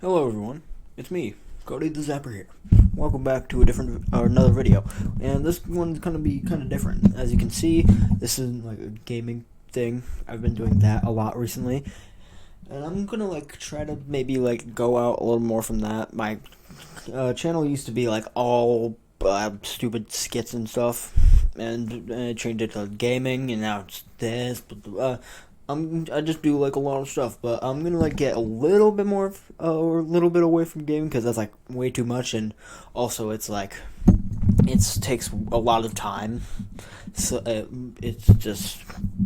Hello everyone, it's me, Cody the Zapper here. Welcome back to another video, and this one's gonna be kind of different. As you can see, this is like a gaming thing. I've been doing that a lot recently, and I'm gonna try to maybe go out a little more from that. My channel used to be all stupid skits and stuff, and I changed it to gaming, and now it's this. But I just do a lot of stuff, but I'm gonna get a little bit more, or a little bit away from gaming because that's way too much, and also it takes a lot of time. So it's just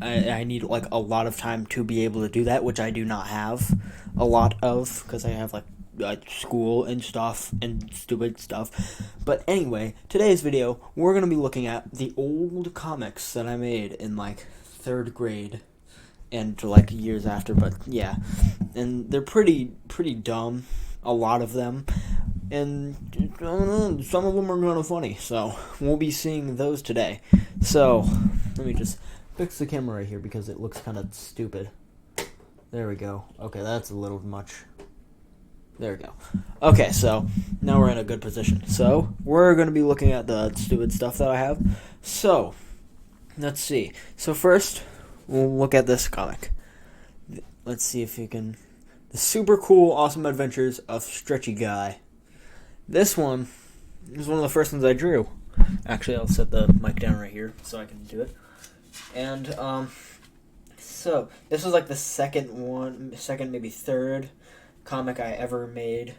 I need a lot of time to be able to do that, which I do not have a lot of because I have school and stuff and stupid stuff. But anyway, today's video we're gonna be looking at the old comics that I made in third grade and years after, but yeah, and they're pretty dumb, a lot of them, and I don't know, some of them are kind of funny, so we'll be seeing those today. So let me just fix the camera right here because it looks kind of stupid. There we go. Okay, that's a little much. There we go. Okay, so now we're in a good position. So we're going to be looking at the stupid stuff that I have. So let's see. So first, we'll look at this comic. Let's see if you can... The Super Cool Awesome Adventures of Stretchy Guy. This one is one of the first ones I drew. Actually, I'll set the mic down right here so I can do it. And, so, this was the second, maybe third comic I ever made.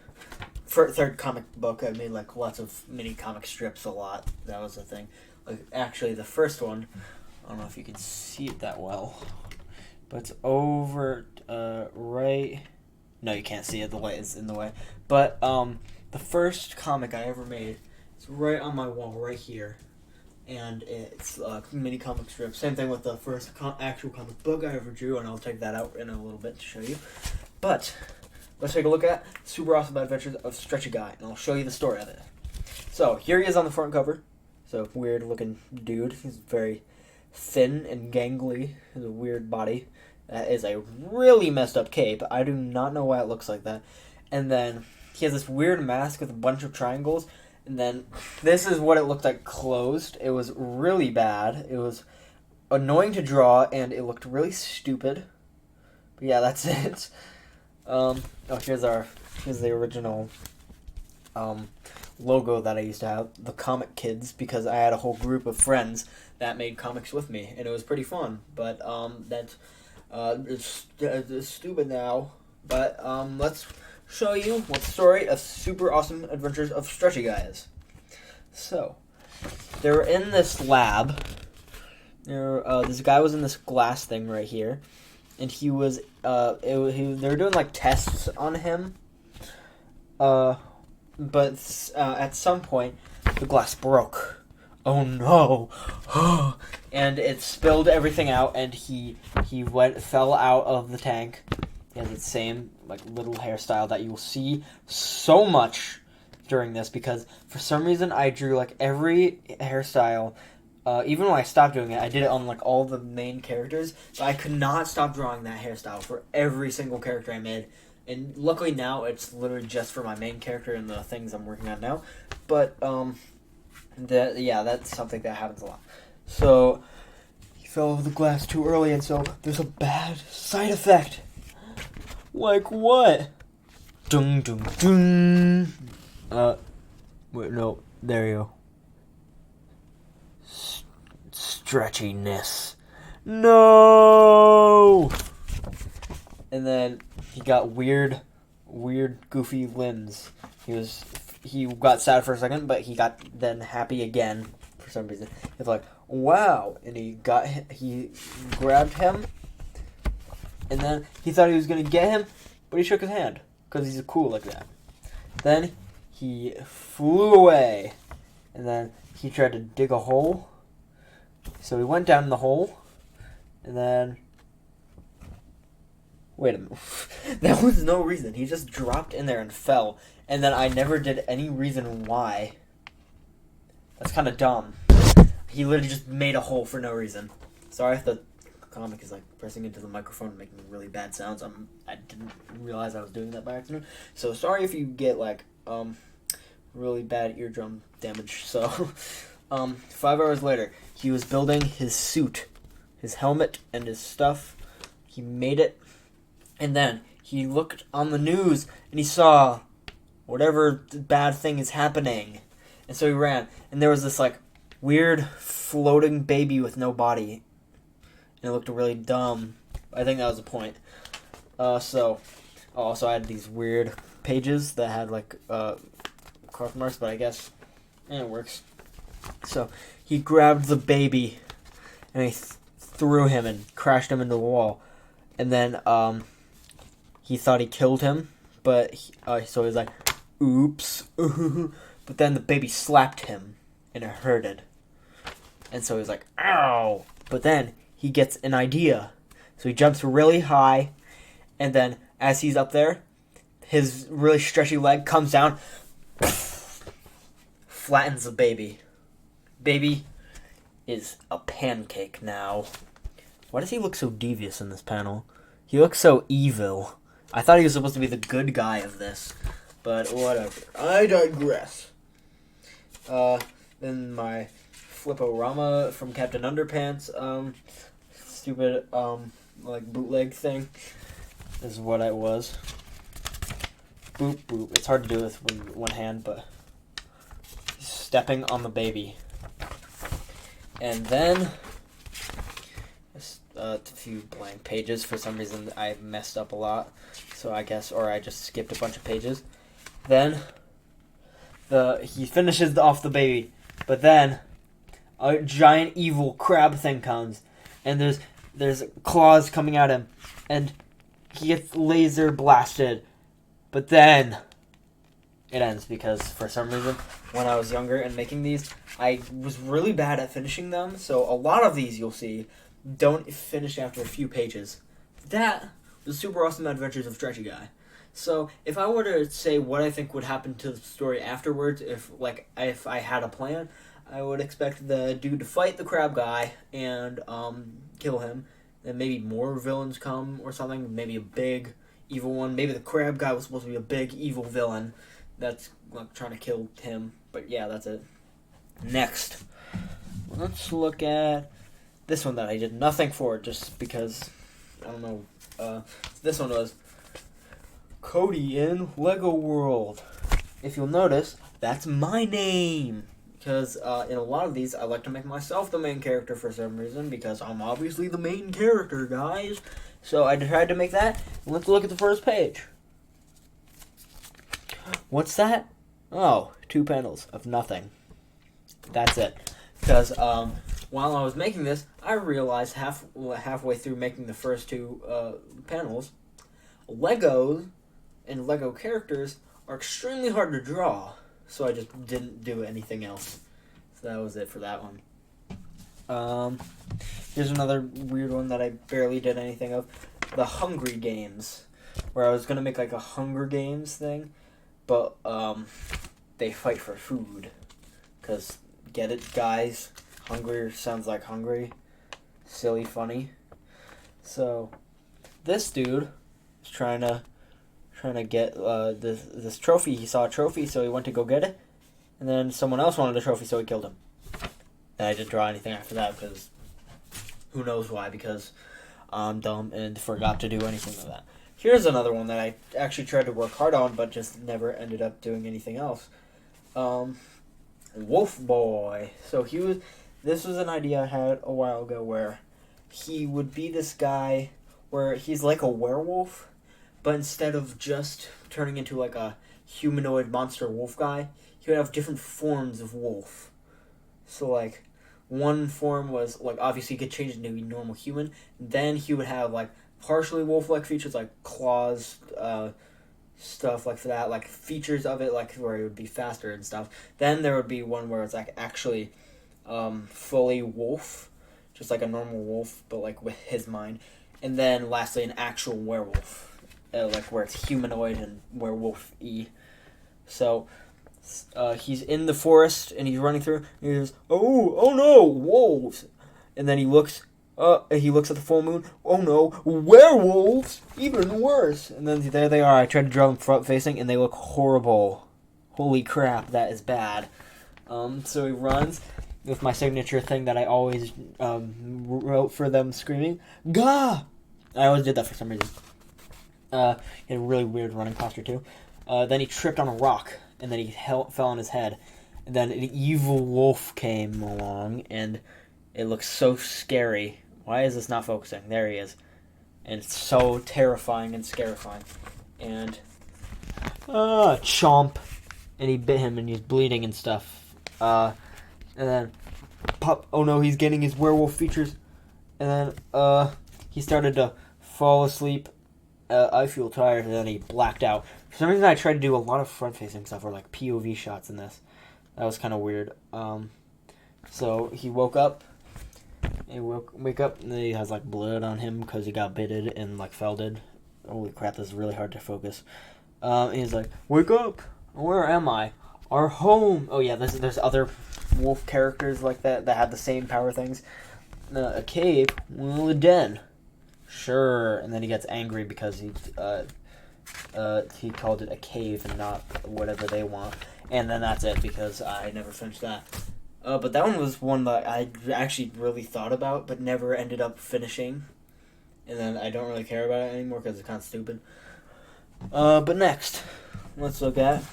Third comic book. I made, lots of mini comic strips a lot. That was the thing. Actually, the first one... I don't know if you can see it that well, but it's over right. No, you can't see it. The light is in the way. But the first comic I ever made is right on my wall right here, and it's a mini comic strip. Same thing with the first actual comic book I ever drew, and I'll take that out in a little bit to show you. But let's take a look at Super Awesome Adventures of Stretchy Guy, and I'll show you the story of it. So here he is on the front cover. So weird looking dude. He's very thin and gangly, has a weird body. That is a really messed up cape. I do not know why it looks like that. And then he has this weird mask with a bunch of triangles. And then this is what it looked like closed. It was really bad. It was annoying to draw, and it looked really stupid. But yeah, that's it. Here's the original logo that I used to have, the Comic Kids, because I had a whole group of friends that made comics with me, and it was pretty fun. But it's stupid now. But let's show you what the story of Super Awesome Adventures of Stretchy Guy is. So they were in this lab. This guy was in this glass thing right here, and he was they were doing tests on him. But at some point, the glass broke. Oh no! And it spilled everything out, and he fell out of the tank. He has the same little hairstyle that you will see so much during this, because for some reason I drew every hairstyle. Even when I stopped doing it, I did it on all the main characters, but I could not stop drawing that hairstyle for every single character I made. And luckily now it's literally just for my main character and the things I'm working on now. But that's something that happens a lot. So he fell over the glass too early, and so there's a bad side effect. Like what? Dung dung dung. Wait, no, there you go. Stretchiness. No. And then he got weird, goofy limbs. He got sad for a second, but he got then happy again for some reason. It's wow, and he grabbed him, and then he thought he was gonna get him, but he shook his hand because he's cool like that. Then he flew away, and then he tried to dig a hole. So he went down in the hole, and then. Wait a minute. There was no reason. He just dropped in there and fell. And then I never did any reason why. That's kind of dumb. He literally just made a hole for no reason. Sorry if the comic is like pressing into the microphone and making really bad sounds. I didn't realize I was doing that by accident. So sorry if you get like really bad eardrum damage. So 5 hours later, he was building his suit, his helmet, and his stuff. He made it, and then he looked on the news and he saw whatever bad thing is happening, and so he ran. And there was this like weird floating baby with no body, and it looked really dumb. I think that was the point. So also I had these weird pages that had like cross marks, but I guess it works. So he grabbed the baby and he threw him and crashed him into the wall, and then he thought he killed him, but so he was like, oops. But then the baby slapped him and it hurted, and so he was like, ow. But then he gets an idea, so he jumps really high, and then as he's up there, his really stretchy leg comes down, flattens the baby. Baby is a pancake now. Why does he look so devious in this panel? He looks so evil. I thought he was supposed to be the good guy of this, but whatever. I digress. Then my Flip-O-Rama from Captain Underpants, stupid, like bootleg thing is what it was. Boop, boop. It's hard to do with one hand, but he's stepping on the baby. And then a few blank pages. For some reason, I messed up a lot, so I guess, or I just skipped a bunch of pages. Then he finishes off the baby, but then a giant evil crab thing comes, and there's claws coming at him, and he gets laser blasted. But then it ends because for some reason, when I was younger and making these, I was really bad at finishing them. So a lot of these you'll see don't finish after a few pages. That was Super Awesome Adventures of Stretchy Guy. So if I were to say what I think would happen to the story afterwards, if I had a plan, I would expect the dude to fight the crab guy and kill him. Then maybe more villains come or something. Maybe a big evil one. Maybe the crab guy was supposed to be a big evil villain that's like trying to kill him. But yeah, that's it. Next, let's look at this one that I did nothing for, just because I don't know. This one was Cody in Lego World. If you'll notice, that's my name. Because in a lot of these, I like to make myself the main character for some reason, because I'm obviously the main character, guys. So I tried to make that. Let's look at the first page. What's that? Oh, 2 panels of nothing. That's it. Because while I was making this, I realized halfway through making the first 2 panels, Legos and Lego characters are extremely hard to draw. So I just didn't do anything else. So that was it for that one. Here's another weird one that I barely did anything of. The Hungry Games. Where I was going to make like a Hunger Games thing. But they fight for food. Because, get it, guys? Hungry sounds like hungry. Silly funny. So, this dude is trying to get this trophy. He saw a trophy, so he went to go get it. And then someone else wanted a trophy, so he killed him. And I didn't draw anything after that, because who knows why, because I'm dumb and forgot to do anything with that. Here's another one that I actually tried to work hard on, but just never ended up doing anything else. Wolf Boy. So this was an idea I had a while ago, where he would be this guy where he's like a werewolf, but instead of just turning into like a humanoid monster wolf guy, he would have different forms of wolf. So like one form was like, obviously he could change into a normal human. Then he would have like partially wolf-like features like claws, stuff like that, like features of it, like where it would be faster and stuff. Then there would be one where it's like actually fully wolf, just like a normal wolf, but like with his mind. And then lastly, an actual werewolf. Like where it's humanoid and werewolf-y. So he's in the forest and he's running through. And he goes, oh no, wolves! And then he looks. He looks at the full moon. Oh no, werewolves! Even worse! And then there they are. I tried to draw them front facing and they look horrible. Holy crap, that is bad. So he runs with my signature thing that I always wrote for them screaming. Gah! I always did that for some reason. He had a really weird running posture too. Then he tripped on a rock and then he fell on his head. And then an evil wolf came along and it looks so scary. Why is this not focusing? There he is. And it's so terrifying and scarifying. And, chomp. And he bit him and he's bleeding and stuff. And then, pop, oh no, he's getting his werewolf features. And then, he started to fall asleep. I feel tired, and then he blacked out. For some reason, I tried to do a lot of front-facing stuff, or like POV shots in this. That was kind of weird. So he woke up. Wake up, and then he has like blood on him because he got bitted and like felded. Holy crap, this is really hard to focus. He's like, wake up! Where am I? Our home! Oh yeah, there's other wolf characters like that have the same power things. A cave? Well, a den. Sure. And then he gets angry because he called it a cave and not whatever they want. And then that's it because I never finished that. But that one was one that I actually really thought about but never ended up finishing. And then I don't really care about it anymore because it's kind of stupid. But next, let's look at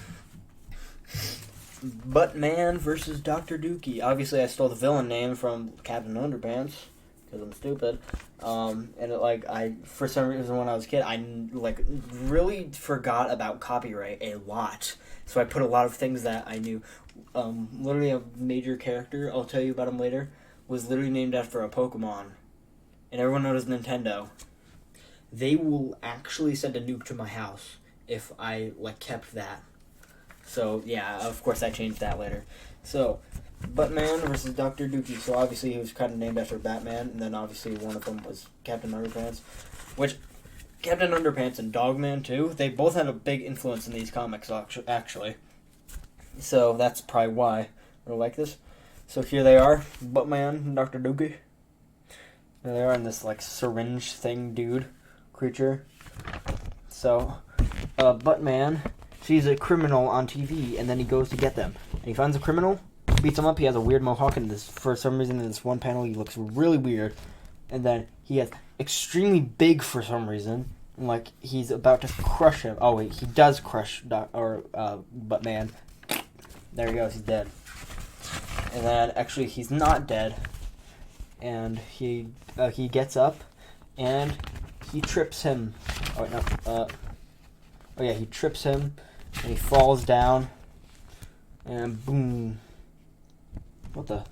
Buttman versus Dr. Dookie. Obviously, I stole the villain name from Captain Underpants because I'm stupid. And for some reason when I was a kid, I really forgot about copyright a lot. So I put a lot of things that I knew. Literally a major character, I'll tell you about him later, was literally named after a Pokemon. And everyone knows Nintendo. They will actually send a nuke to my house if I kept that. So yeah, of course I changed that later. So, Buttman versus Dr. Dookie. So obviously he was kind of named after Batman, and then obviously one of them was Captain Underpants, which Captain Underpants and Dogman too. They both had a big influence in these comics actually. So that's probably why I like this. So here they are, Buttman and Dr. Dookie. There they are in this syringe thing creature. So Buttman sees a criminal on TV, and then he goes to get them. And he finds a criminal, beats him up. He has a weird mohawk, and for some reason in this one panel he looks really weird. And then he gets extremely big for some reason, and he's about to crush him. Oh wait, he does crush Buttman. There he goes, he's dead. And then actually he's not dead, and he gets up, and he trips him. Oh wait, no. Oh yeah, he trips him, and he falls down, and boom. What the?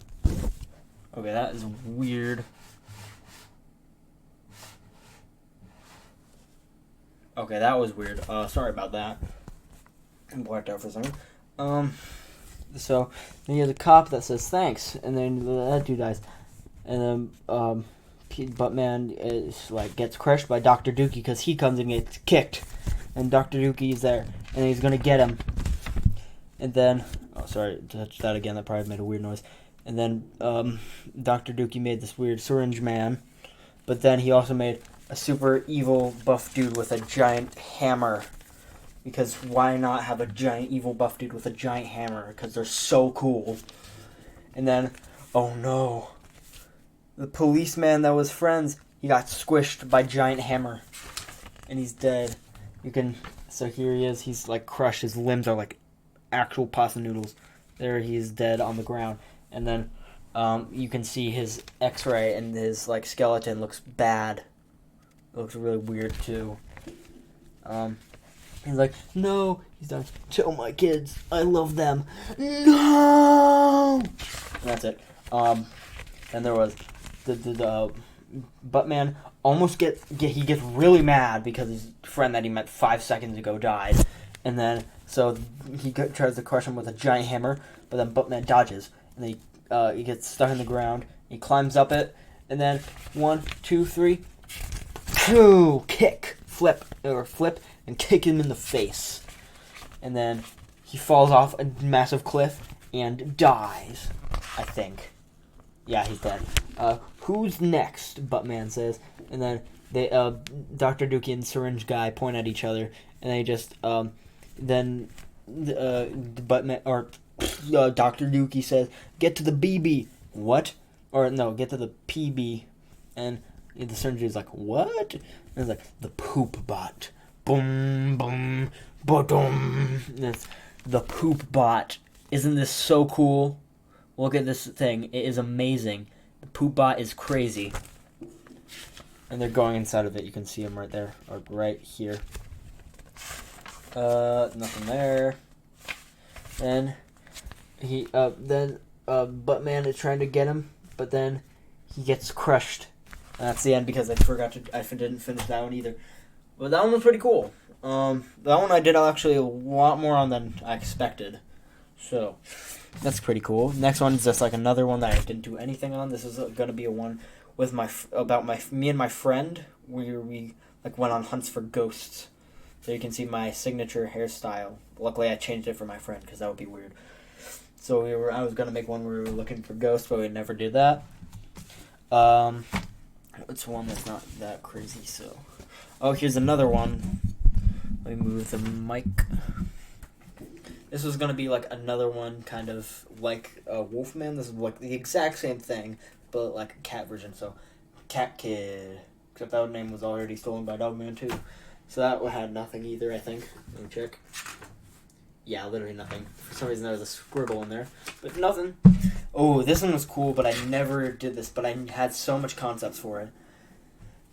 Okay, that is weird. Okay, that was weird. Sorry about that. I'm blacked out for a second. So then you have the cop that says thanks, and then that dude dies, and then Buttman is gets crushed by Dr. Dookie because he comes and gets kicked, and Dr. Dookie is there, and he's gonna get him, and then sorry, touch that again. That probably made a weird noise. And then Dr. Dookie made this weird syringe man, but then he also made a super evil buff dude with a giant hammer. Because why not have a giant evil buff dude with a giant hammer? Because they're so cool. And then, oh no. The policeman that was friends, he got squished by giant hammer. And he's dead. So here he is. He's crushed. His limbs are actual pasta noodles. There he is dead on the ground. And then you can see his x-ray and his skeleton looks bad. It looks really weird too. He's like, no. He's like, tell my kids I love them. No. And that's it. And there was the Buttman almost he gets really mad because his friend that he met 5 seconds ago died, and then so he tries to crush him with a giant hammer, but then Buttman dodges, and then he gets stuck in the ground. He climbs up it, and then 1, 2, 3, kick, flip, and kick him in the face. And then he falls off a massive cliff and dies, I think. Yeah, he's dead. Who's next? Buttman says, and then they Dr. Dookie and Syringe Guy point at each other, and they just then Buttman or Dr. Dookie says, "Get to the BB." What? Or no, get to the PB, and the Syringe is like, "What?" And it's like the poop bot. Boom, boom, boom. That's the poop bot. Isn't this so cool? Look at this thing. It is amazing. The poop bot is crazy. And they're going inside of it. You can see them right there. Or right here. Nothing there. Then Buttman is trying to get him, but then he gets crushed. And that's the end because I didn't finish that one either. But that one was pretty cool. That one I did actually a lot more on than I expected. So, that's pretty cool. Next one is just like another one that I didn't do anything on. This is going to be a one with me and my friend, where we like went on hunts for ghosts. So you can see my signature hairstyle. Luckily, I changed it for my friend because that would be weird. So I was going to make one where we were looking for ghosts, but we never did that. It's one that's not that crazy, so... Oh, here's another one. Let me move the mic. This was going to be like another one kind of like Wolfman. This is like the exact same thing, but like a cat version. So, Cat Kid. Except that name was already stolen by Dogman too. So that had nothing either, I think. Let me check. Yeah, literally nothing. For some reason there was a scribble in there. But nothing. Oh, this one was cool, but I never did this. But I had so much concepts for it.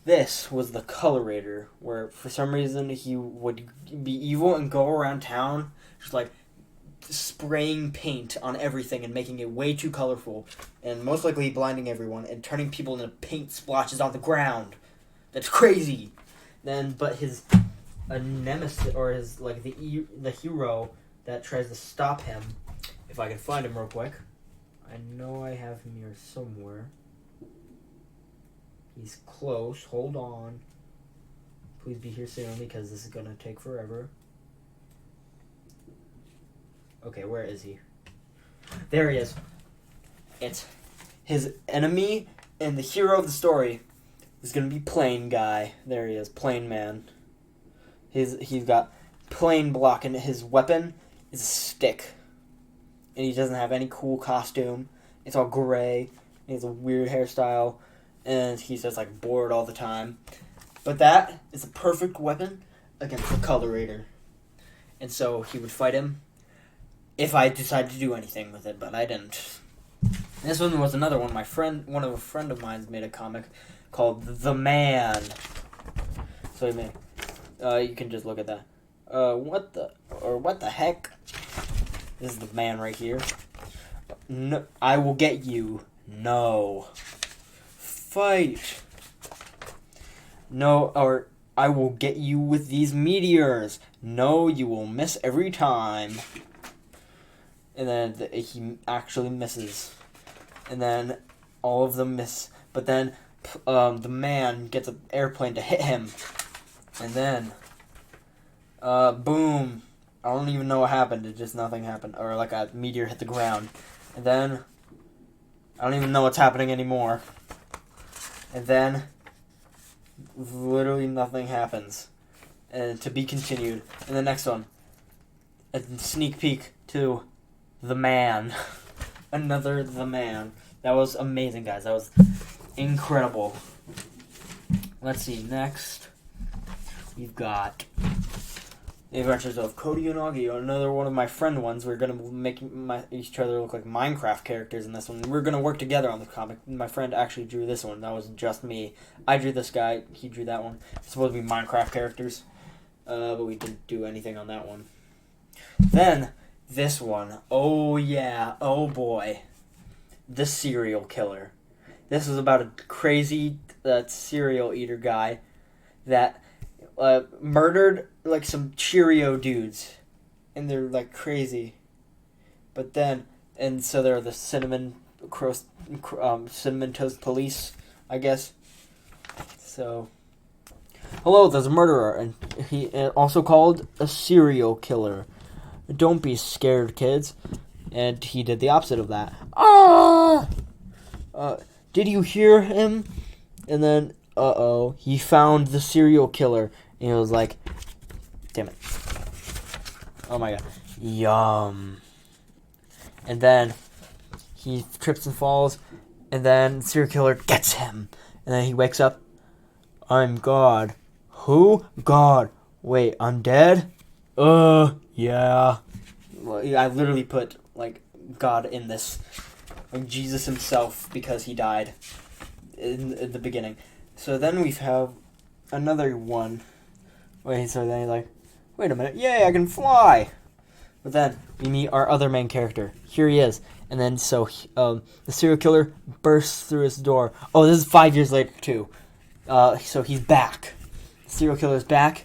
This was the Colorator, where for some reason he would be evil and go around town just like spraying paint on everything and making it way too colorful, and most likely blinding everyone and turning people into paint splotches on the ground. That's crazy. But his nemesis, or his like the hero that tries to stop him, if I can find him real quick. I know I have him here somewhere. He's close. Hold on. Please be here soon because this is going to take forever. Okay, where is he? There he is. It's his enemy and the hero of the story is going to be Plane Guy. There he is, Plane Man. He's got plane block, and his weapon is a stick. And he doesn't have any cool costume. It's all gray. He has a weird hairstyle. And he's just like bored all the time. But that is a perfect weapon against the Colorator. And so he would fight him if I decided to do anything with it, but I didn't. This one was another one. A friend of mine's made a comic called The Man. So he made, you can just look at that. What the heck? This is the man right here. No, I will get you. No. Fight. No, or I will get you with these meteors. No, you will miss every time. And then he actually misses. And then all of them miss. But then the man gets an airplane to hit him. And then, boom. I don't even know what happened. It just nothing happened. Or like a meteor hit the ground. And then, I don't even know what's happening anymore. And then, literally nothing happens. And to be continued. And the next one, a sneak peek to The Man. Another The Man. That was amazing, guys. That was incredible. Let's see, next, we've got The Adventures of Cody and Augie, another one of my friend ones. We're going to make each other look like Minecraft characters in this one. We're going to work together on the comic. My friend actually drew this one. That was just me. I drew this guy. He drew that one. It's supposed to be Minecraft characters. But we didn't do anything on that one. Then, this one. Oh, yeah. Oh, boy. The Serial Killer. This is about a crazy serial eater guy that murdered like some Cheerio dudes, and they're like crazy. But then, and so they're the cinnamon toast police, I guess. So, hello, there's a murderer, and he also called a serial killer. Don't be scared, kids. And he did the opposite of that. Ah! did you hear him? And then, he found the serial killer. And he was like, damn it. Oh my god. Yum. And then he trips and falls. And then the serial killer gets him. And then he wakes up. I'm God. Who? God. Wait, I'm dead? Yeah. Well, I literally put, like, God in this. Like, Jesus himself, because he died in the beginning. So then we have another one. So then he's like, wait a minute. Yay, I can fly. But then we meet our other main character. Here he is. And then the serial killer bursts through his door. Oh, this is 5 years later, too. So he's back. The serial killer's back.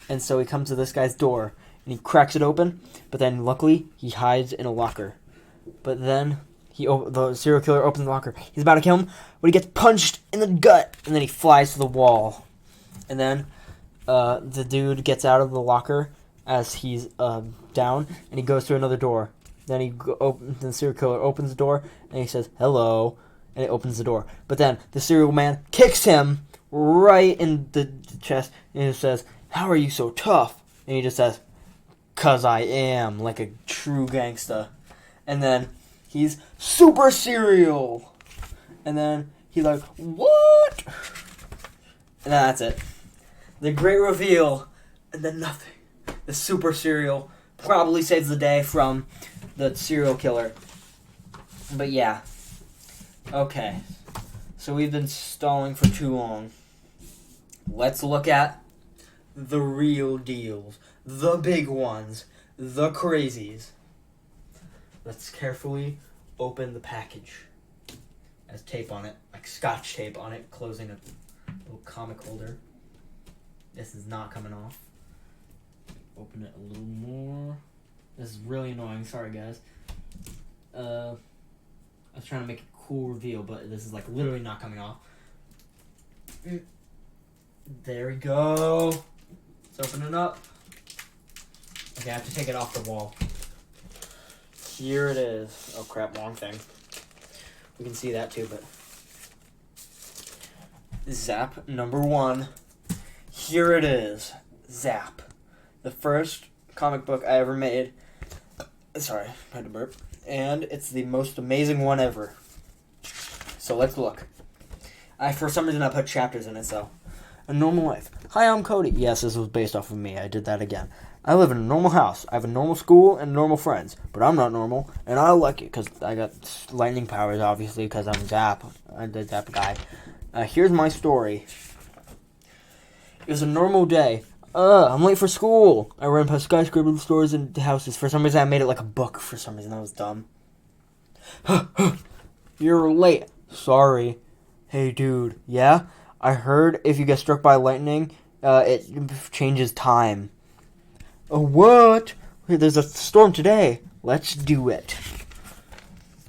And so he comes to this guy's door. And he cracks it open. But then, luckily, he hides in a locker. But then the serial killer opens the locker. He's about to kill him. But he gets punched in the gut. And then he flies to the wall. And then the dude gets out of the locker as he's down. And he goes through another door. Then the serial killer opens the door. And he says, hello. And it opens the door. But then the serial man kicks him right in the chest. And he says, how are you so tough? And he just says, 'cause I am, like a true gangsta. And then he's super serial. And then he's like, what? And then that's it. The great reveal. And then nothing. The super serial probably saves the day from the serial killer. But yeah. Okay. So we've been stalling for too long. Let's look at the real deals. The big ones. The crazies. Let's carefully open the package. It has tape on it. Like scotch tape on it. Closing a little comic holder. This is not coming off. Open it a little more. This is really annoying. Sorry, guys. I was trying to make a cool reveal, but this is like literally not coming off. There we go. Let's open it up. Okay, I have to take it off the wall. Here it is. Oh crap, wrong thing. We can see that too, but Zap number 1. Here it is. Zap. The first comic book I ever made. Sorry, I had to burp. And it's the most amazing one ever. So let's look. For some reason I put chapters in it, so. A normal life. Hi, I'm Cody. Yes, this was based off of me. I did that again. I live in a normal house. I have a normal school and normal friends. But I'm not normal, and I like it because I got lightning powers, obviously, because I'm Zap. I'm the Zap guy. Here's my story. It was a normal day. I'm late for school. I ran past skyscrapers, stores, and houses. For some reason, I made it like a book. For some reason, that was dumb. You're late. Sorry. Hey, dude. Yeah? I heard if you get struck by lightning, it changes time. Oh, what? There's a storm today. Let's do it.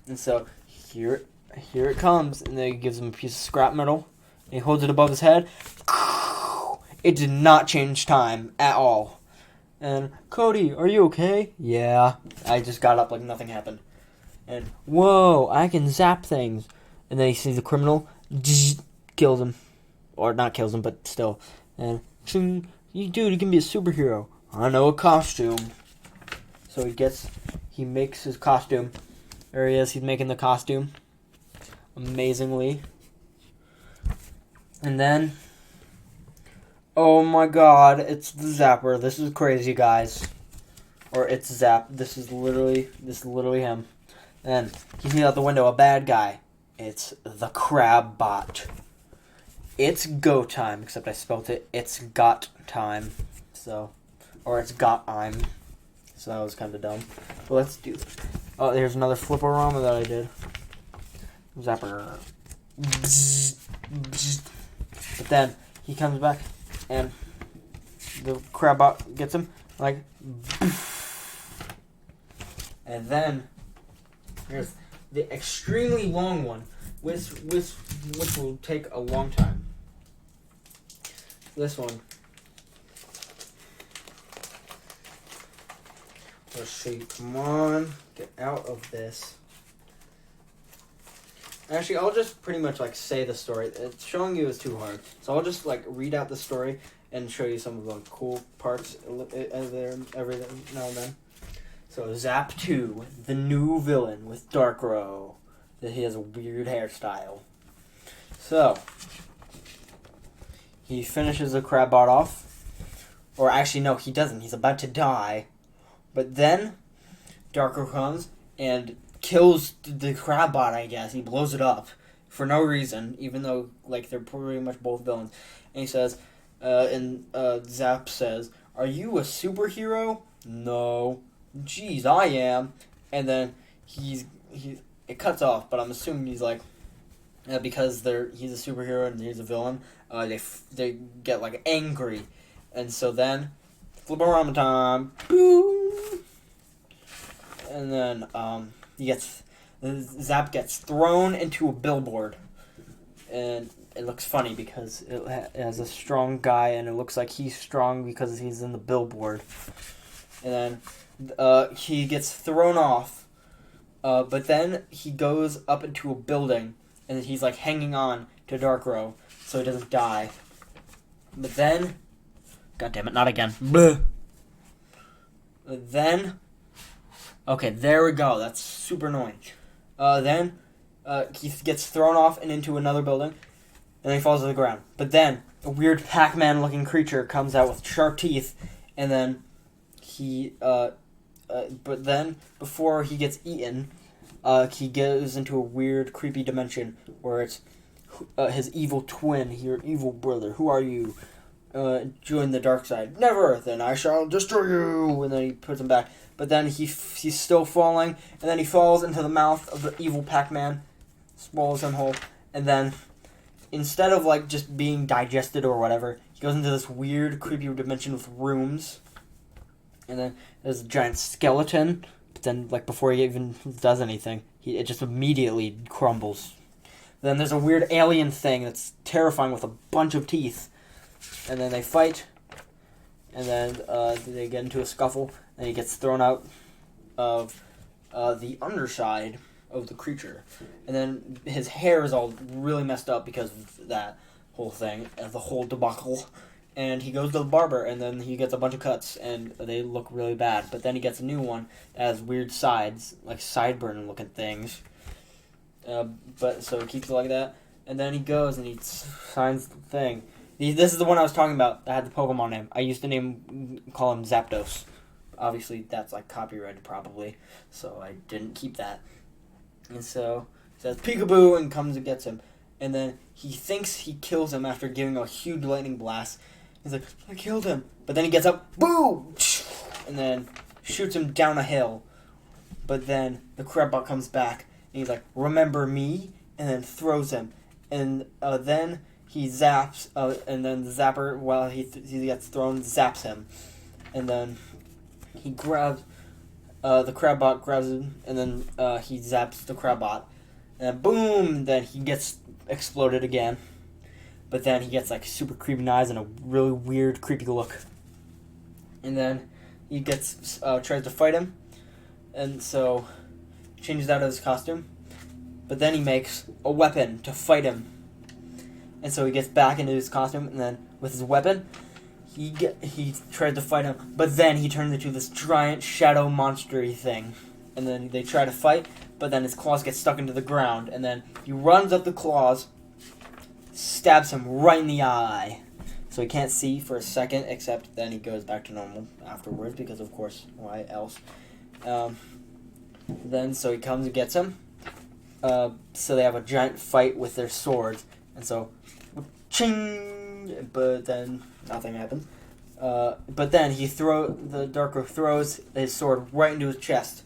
And so, here it comes. And then he gives him a piece of scrap metal. And he holds it above his head. It did not change time at all. And, Cody, are you okay? Yeah. I just got up like nothing happened. And, whoa, I can zap things. And then he sees the criminal, kills him. Or not kills him, but still. And, dude, you can be a superhero. I know a costume. So he makes his costume. There he is, he's making the costume. Amazingly. And then, oh my god, it's the Zapper. This is crazy, guys. Or it's Zap. This is literally him. And he sees out the window a bad guy. It's the Crab Bot. It's go time, except I spelt it. It's got time. So, or it's got I'm. So that was kind of dumb. But let's do this. Oh, here's another flip-orama that I did. Zapper. But then he comes back and the crab bot gets him like, and then here's the extremely long one, which will take a long time. This one. Let's see. Come on, get out of this. Actually, I'll just pretty much like say the story. It's showing you is too hard, so I'll just like read out the story and show you some of the cool parts there every now and then. So Zap 2, the new villain with Darkrow. He has a weird hairstyle. So he finishes the Crabbot off, or actually no, he doesn't. He's about to die, but then Darkrow comes and kills the Crabbot, I guess. He blows it up for no reason, even though like they're pretty much both villains. And he says, Zap says, "Are you a superhero?" "No." "Geez, I am." And then it cuts off, but I'm assuming he's like, because he's a superhero and he's a villain. They get like angry, and so then flip-a-rama time, boom, and then Zap gets thrown into a billboard, and it looks funny because it has a strong guy, and it looks like he's strong because he's in the billboard. And then he gets thrown off, but then he goes up into a building, and he's like hanging on to Darkrow so he doesn't die. But then, god damn it, not again. Bleh. Then, okay, there we go. That's super annoying. Then he gets thrown off and into another building, and then he falls to the ground. But then a weird Pac-Man looking creature comes out with sharp teeth, and then but then before he gets eaten, he goes into a weird, creepy dimension where it's his evil twin, your evil brother. "Who are you?" "Join the dark side." "Never." "Then I shall destroy you." And then he puts him back. But then he's still falling, and then he falls into the mouth of the evil Pac-Man, swallows him whole, and then instead of like just being digested or whatever, he goes into this weird, creepy dimension with rooms, and then there's a giant skeleton. But then, like before he even does anything, it just immediately crumbles. Then there's a weird alien thing that's terrifying with a bunch of teeth, and then they fight, and then they get into a scuffle, and he gets thrown out of the underside of the creature. And then his hair is all really messed up because of that whole thing, the whole debacle. And he goes to the barber, and then he gets a bunch of cuts, and they look really bad. But then he gets a new one that has weird sides, like sideburn-looking things. But so he keeps it like that. And then he goes and he signs the thing. This is the one I was talking about that had the Pokemon name. I used to call him Zapdos. Obviously, that's like copyrighted probably, so I didn't keep that. And so he says peekaboo and comes and gets him. And then he thinks he kills him after giving a huge lightning blast. He's like, "I killed him." But then he gets up, boom, and then shoots him down a hill. But then the Crabbot comes back, and he's like, "Remember me?" And then throws him. And then he zaps, and then the Zapper, while he gets thrown, zaps him. And then he grabs, the Crabbot grabs him, and then he zaps the Crabbot. And then boom, then he gets exploded again. But then he gets like super creepy eyes and a really weird, creepy look. And then he gets, tries to fight him. And so changes out of his costume. But then he makes a weapon to fight him. And so he gets back into his costume, and then with his weapon, he tried to fight him. But then he turns into this giant shadow monster-y thing. And then they try to fight, but then his claws get stuck into the ground. And then he runs up the claws, stabs him right in the eye. So he can't see for a second, except then he goes back to normal afterwards, because of course, why else? Then, so he comes and gets him. So they have a giant fight with their swords, and so, ching! But then nothing happens. But then the Darkrow throws his sword right into his chest,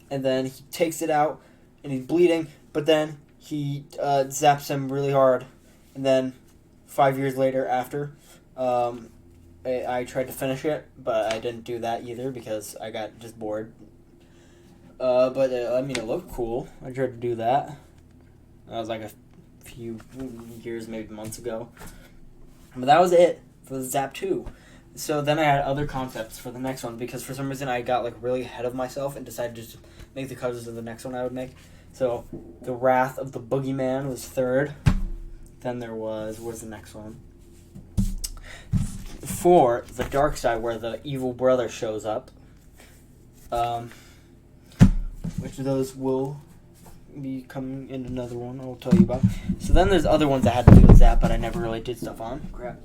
and then he takes it out, and he's bleeding. But then he zaps him really hard, and then 5 years later, after, I tried to finish it, but I didn't do that either because I got just bored. But I mean, it looked cool. I tried to do that. That was like a few years, maybe months ago. But that was it for the Zap 2. So then I had other concepts for the next one, because for some reason I got like really ahead of myself and decided to just make the covers of the next one I would make. So, the Wrath of the Boogeyman was third. Then there was, where's the next one? 4, the Dark Side, where the evil brother shows up. Which of those will be coming in another one I'll tell you about. So then there's other ones that had to do with Zap, but I never really did stuff on. Crap.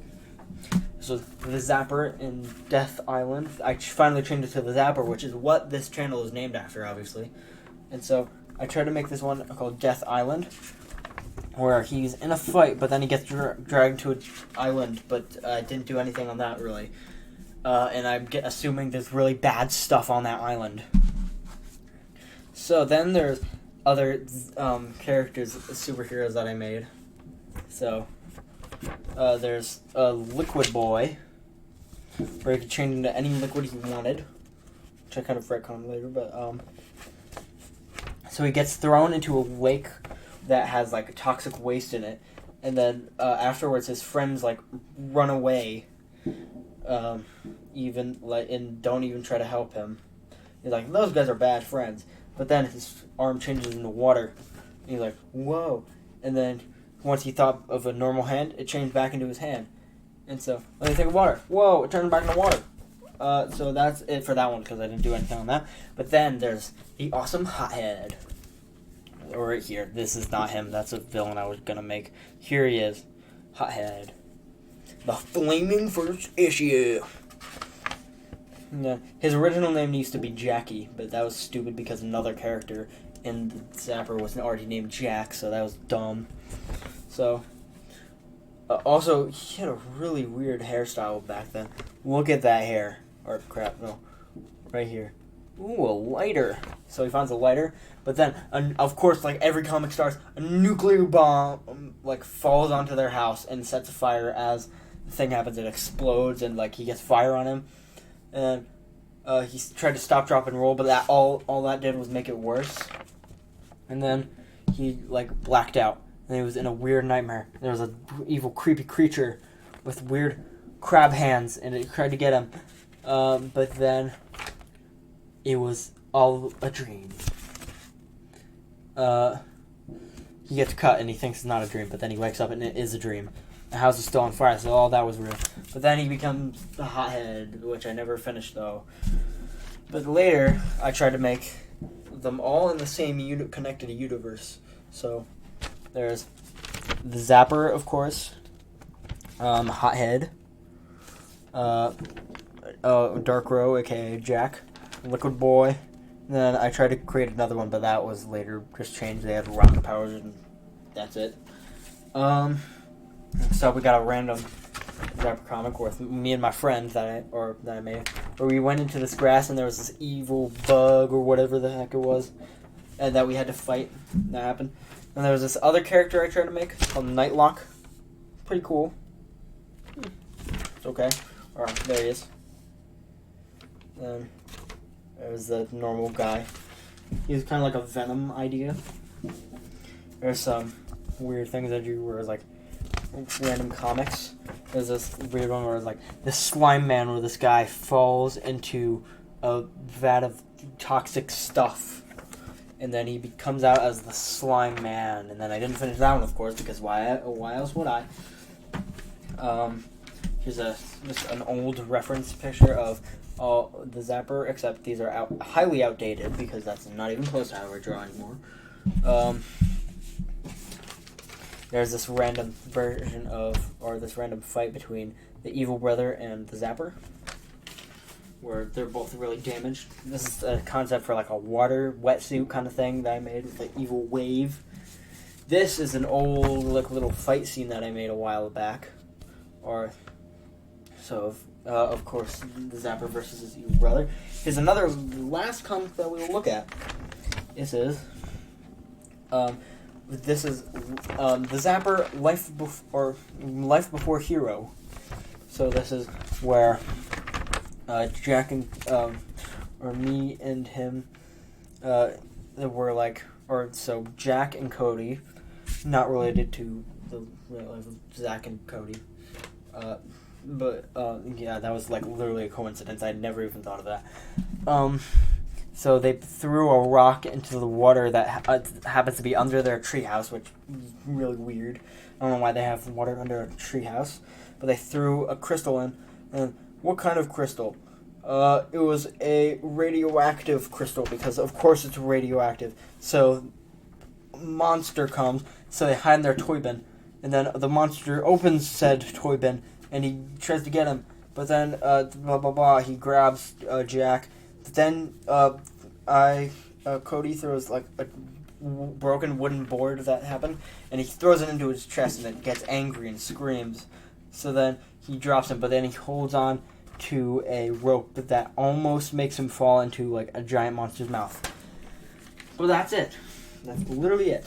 So the Zapper in Death Island. I finally changed it to the Zapper, which is what this channel is named after, obviously. And so I tried to make this one called Death Island, where he's in a fight, but then he gets dragged to an island, but I didn't do anything on that, really. And I'm assuming there's really bad stuff on that island. So then there's other characters, superheroes that I made. So there's a Liquid Boy, where he could change into any liquid he wanted, which I kind of retcon later, but so he gets thrown into a lake that has like toxic waste in it, and then afterwards his friends like run away, even like and don't even try to help him. He's like, those guys are bad friends. But then his arm changes into water. And he's like, whoa. And then once he thought of a normal hand, it changed back into his hand. And so, let me take a water. Whoa, it turned back into water. So that's it for that one, because I didn't do anything on that. But then there's the awesome Hothead. Right here. This is not him. That's a villain I was going to make. Here he is. Hothead. The Flaming First Issue. Yeah. His original name used to be Jackie, but that was stupid because another character in the Zapper was already named Jack, so that was dumb. So, also, he had a really weird hairstyle back then. Look at that hair. Or, crap, no. Right here. Ooh, a lighter. So he finds a lighter, but then, of course, like every comic starts, a nuclear bomb, like, falls onto their house and sets a fire. As the thing happens, it explodes, and, like, he gets fire on him. And he tried to stop, drop, and roll, but that all that did was make it worse. And then he like blacked out, and he was in a weird nightmare. There was a evil, creepy creature with weird crab hands, and it tried to get him. But then it was all a dream. He gets cut, and he thinks it's not a dream, but then he wakes up, and it is a dream. The house is still on fire, so all that was real. But then he becomes the Hothead, which I never finished, though. But later, I tried to make them all in the same connected universe. So, there's the Zapper, of course, Hothead, Dark Row, aka Jack, Liquid Boy. And then I tried to create another one, but that was later just changed. They had rocket powers, and that's it. So we got a random Zapper comic with me and my friend that I made, where we went into this grass and there was this evil bug or whatever the heck it was, and that we had to fight. That happened. And there was this other character I tried to make called Nightlock. Pretty cool. It's okay. Alright, there he is. Then there's the normal guy. He's kind of like a Venom idea. There's some weird things I do where it's like random comics. There's this weird one where it's like this slime man, where this guy falls into a vat of toxic stuff, and then he comes out as the slime man. And then I didn't finish that one, of course, because why else would I? Here's just an old reference picture of the Zapper, except these are highly outdated because that's not even close to how we're drawing anymore. There's this random version this random fight between the evil brother and the Zapper, where they're both really damaged. This is a concept for like a water wetsuit kind of thing that I made with the evil wave. This is an old like little fight scene that I made a while back. Of course, the Zapper versus his evil brother. Here's another last comic that we will look at. This is the Zapper Life Before Hero. So this is where Jack and me and him were like, so Jack and Cody, not related to the real life of Zach and Cody, but yeah, that was like literally a coincidence. I'd never even thought of that. So they threw a rock into the water that happens to be under their treehouse, which is really weird. I don't know why they have water under a treehouse, but they threw a crystal in. And what kind of crystal? It was a radioactive crystal, because of course it's radioactive. So monster comes, so they hide in their toy bin, and then the monster opens said toy bin, and he tries to get him, but then he grabs Jack. But then Cody throws like a broken wooden board that happened, and he throws it into his chest, and it gets angry and screams. So then he drops him, but then he holds on to a rope that almost makes him fall into like a giant monster's mouth. Well, that's it. That's literally it.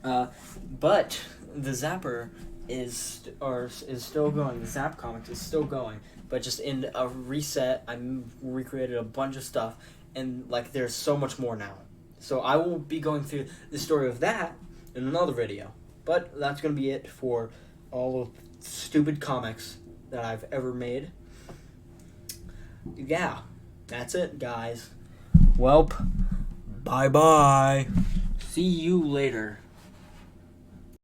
But the Zapper is still going. The Zap comics is still going, but just in a reset, I recreated a bunch of stuff, and like there's so much more now. So I will be going through the story of that in another video. But that's gonna be it for all of the stupid comics that I've ever made. Yeah, that's it, guys. Welp, bye-bye. See you later.